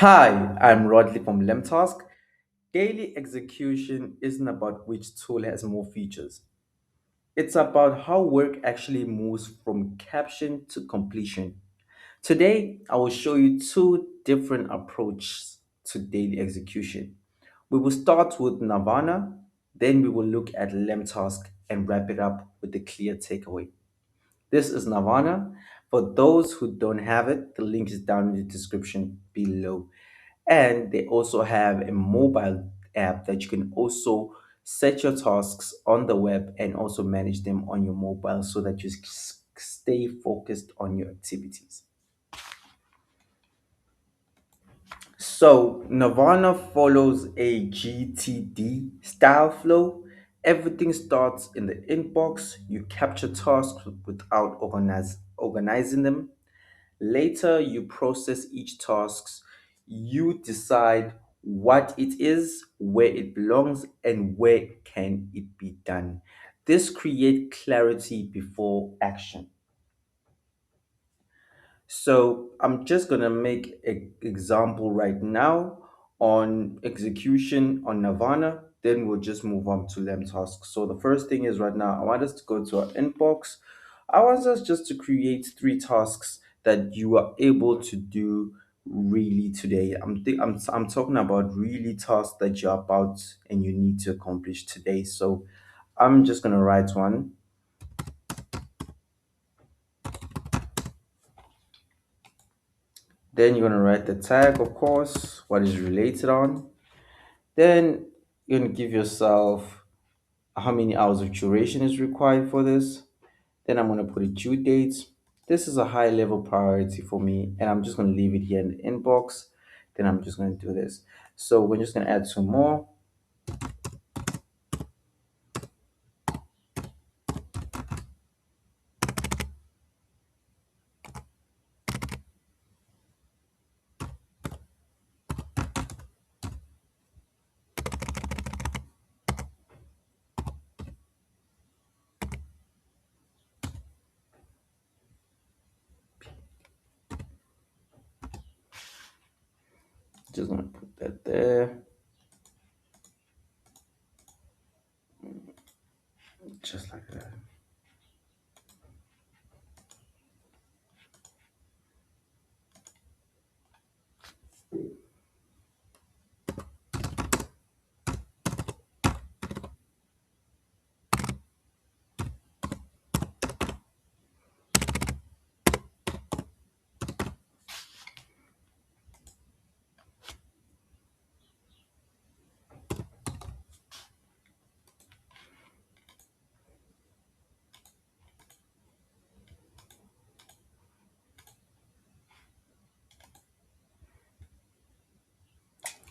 Hi, I'm Rodley from LemTask. Daily execution isn't about which tool has more features. It's about how work actually moves from caption to completion. Today, I will show you two different approaches to daily execution. We will start with Nirvana, then we will look at LemTask and wrap it up with a clear takeaway. This is Nirvana. For those who don't have it, the link is down in the description below. And they also have a mobile app that you can also set your tasks on the web and also manage them on your mobile so that you stay focused on your activities. So, Nirvana follows a GTD style flow. Everything starts in the inbox. You capture tasks without organizing them. Later, you process each task. You decide what it is, where it belongs, and where can it be done. This creates clarity before action. So I'm just gonna make an example right now on execution on Nirvana. Then we'll just move on to them tasks. So the first thing is right now, I want us to go to our inbox. I want us just to create three tasks that you are able to do really today. I'm talking about really tasks that you're about and you need to accomplish today. So I'm just gonna write one. Then you're gonna write the tag, of course, what is related on. Then you're gonna give yourself how many hours of duration is required for this. Then I'm gonna put a due date. This is a high level priority for me, and I'm just gonna leave it here in the inbox. Then I'm just gonna do this. So we're just gonna add some more. Just gonna put that there, just like that.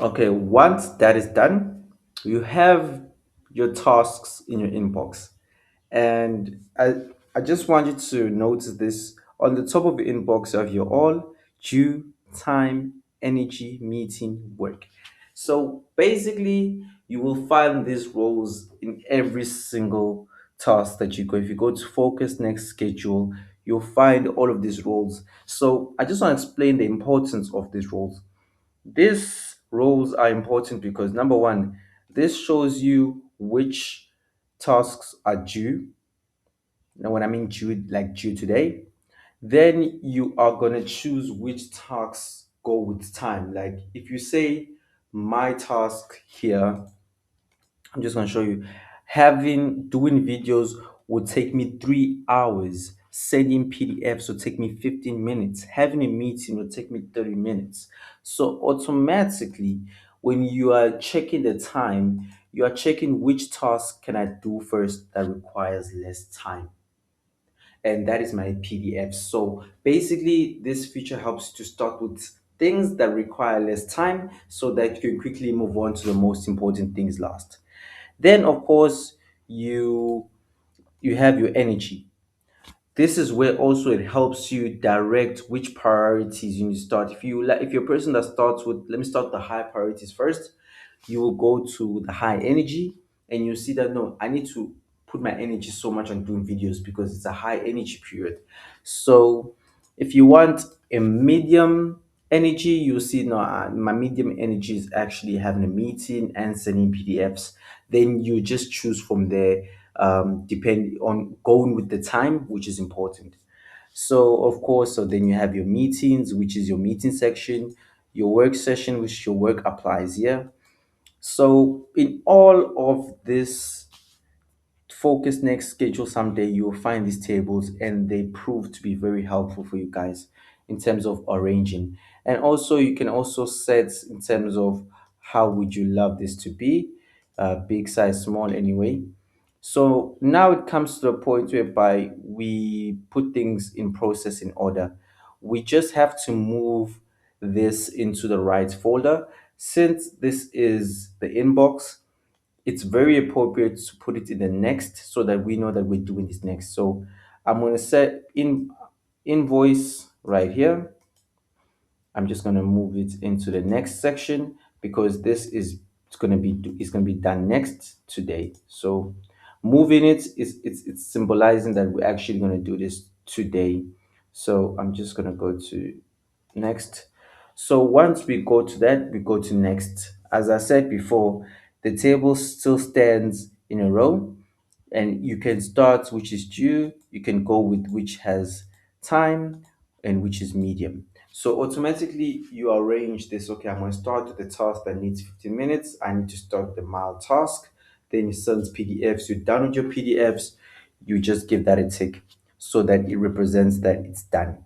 Okay, once that is done, you have your tasks in your inbox. And I just want you to notice this on the top of the inbox of your all due, time, energy, meeting, work. So basically, you will find these roles in every single task that you go. If you go to focus, next schedule, you'll find all of these roles. So I just want to explain the importance of these roles. These roles are important because number one, this shows you which tasks are due. Now, when I mean due, like due today, then you are gonna choose which tasks go with time. Like if you say my task here, I'm just gonna show you. Having doing videos will take me 3 hours. Sending PDFs will take me 15 minutes. Having a meeting will take me 30 minutes. So automatically, when you are checking the time, you are checking which task can I do first that requires less time. And that is my PDF. So basically, this feature helps to start with things that require less time so that you can quickly move on to the most important things last. Then, of course, you have your energy. This is where also it helps you direct which priorities you need to start. If you're a person that starts with, let me start the high priorities first, you will go to the high energy and you see that no, I need to put my energy so much on doing videos because it's a high energy period. So if you want a medium Energy, you see now, my medium energy is actually having a meeting and sending PDFs. Then you just choose from there, depend on going with the time, which is important. So of course, so then you have your meetings, which is your meeting section, your work session, which your work applies here. So in all of this focus next schedule someday, you will find these tables and they prove to be very helpful for you guys in terms of arranging. And also you can also set in terms of how would you love this to be, big size, small, anyway. So now it comes to the point whereby we put things in process in order. We just have to move this into the right folder. Since this is the inbox, it's very appropriate to put it in the next so that we know that we're doing this next. So I'm going to set in invoice right here. I'm just going to move it into the next section because this is going to be done next today. So moving it is it's symbolizing that we're actually going to do this today. So I'm just going to go to next. So once we go to that, we go to next. As I said before, the table still stands in a row, and you can start which is due, you can go with which has time, and which is medium. So automatically you arrange this. Okay, I'm going to start with the task that needs 15 minutes. I need to start with the mild task. Then you send PDFs. You're done with your PDFs. You just give that a tick so that it represents that it's done.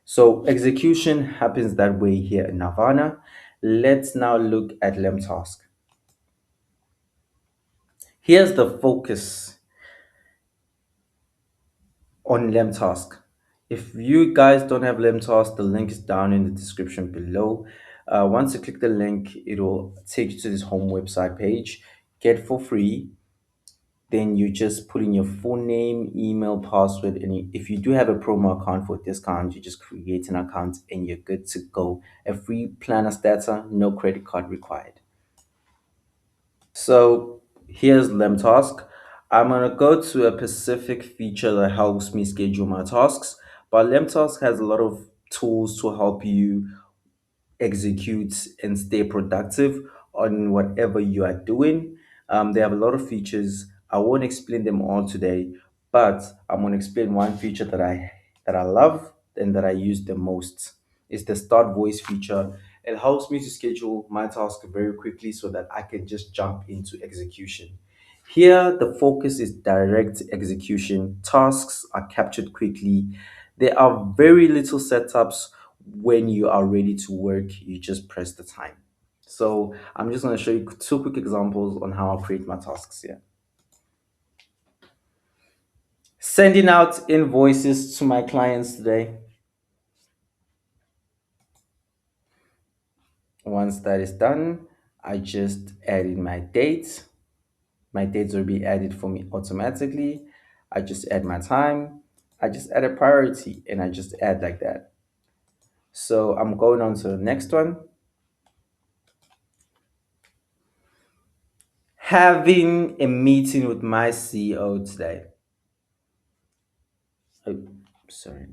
So execution happens that way here in Nirvana. Let's now look at LemTask. Here's the focus on LemTask. If you guys don't have LemTask, the link is down in the description below. Once you click the link, it'll take you to this home website page. Get for free. Then you just put in your full name, email, password, and if you do have a promo account for discount, you just create an account and you're good to go. A free planner starter, no credit card required. So here's LemTask. I'm gonna go to a specific feature that helps me schedule my tasks, but LemTask has a lot of tools to help you execute and stay productive on whatever you are doing. They have a lot of features. I won't explain them all today, but I'm going to explain one feature that I love and that I use the most. It's the start voice feature. It helps me to schedule my task very quickly so that I can just jump into execution. Here, the focus is direct execution. Tasks are captured quickly. There are very little setups. When you are ready to work, you just press the time. So I'm just going to show you two quick examples on how I create my tasks here. Sending out invoices to my clients today. Once that is done, I just add in my dates. My dates will be added for me automatically. I just add my time. I just add a priority and I just add like that. So I'm going on to the next one. Having a meeting with my CEO today. Oh, sorry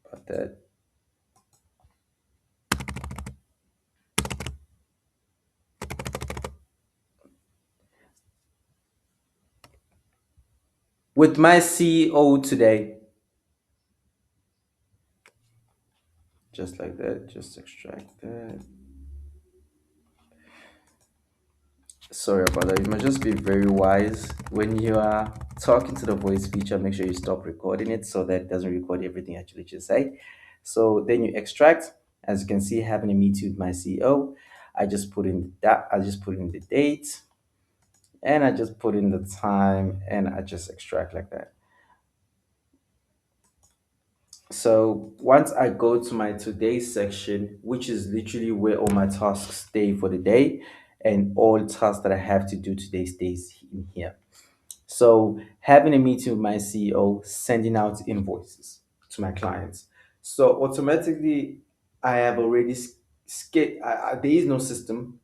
about that. With my CEO today. Just like that. Just extract that. Sorry about that. You must just be very wise when you are talking to the voice feature. Make sure you stop recording it so that it doesn't record everything I actually just say. So then you extract. As you can see, having a meeting with my CEO. I just put in that. I just put in the date, and I just put in the time, and I just extract like that. So once I go to my today section, which is literally where all my tasks stay for the day, and all tasks that I have to do today stays in here. So having a meeting with my CEO, sending out invoices to my clients. So automatically, I have already there is no system.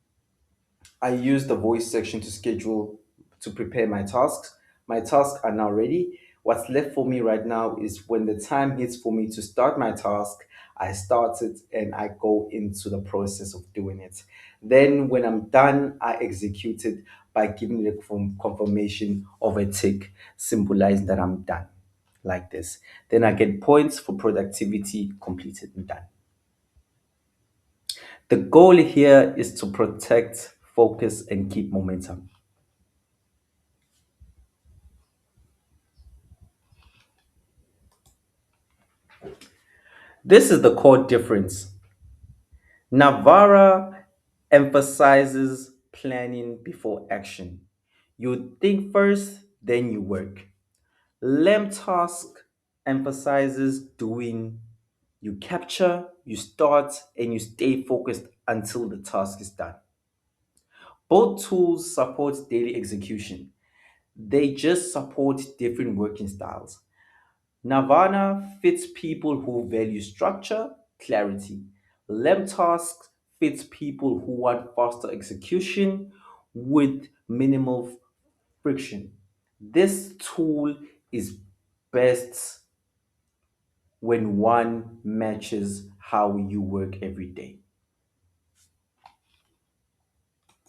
I use the voice section to schedule to prepare my tasks. My tasks are now ready. What's left for me right now is when the time hits for me to start my task, I start it and I go into the process of doing it. Then, when I'm done, I execute it by giving it a confirmation of a tick, symbolizing that I'm done, like this. Then I get points for productivity completed and done. The goal here is to protect, focus, and keep momentum. This is the core difference. Navarra emphasizes planning before action. You think first, then you work. LemTask emphasizes doing. You capture, you start, and you stay focused until the task is done. Both tools support daily execution. They just support different working styles. Nirvana fits people who value structure, clarity. LemTask fits people who want faster execution with minimal friction. This tool is best when one matches how you work every day.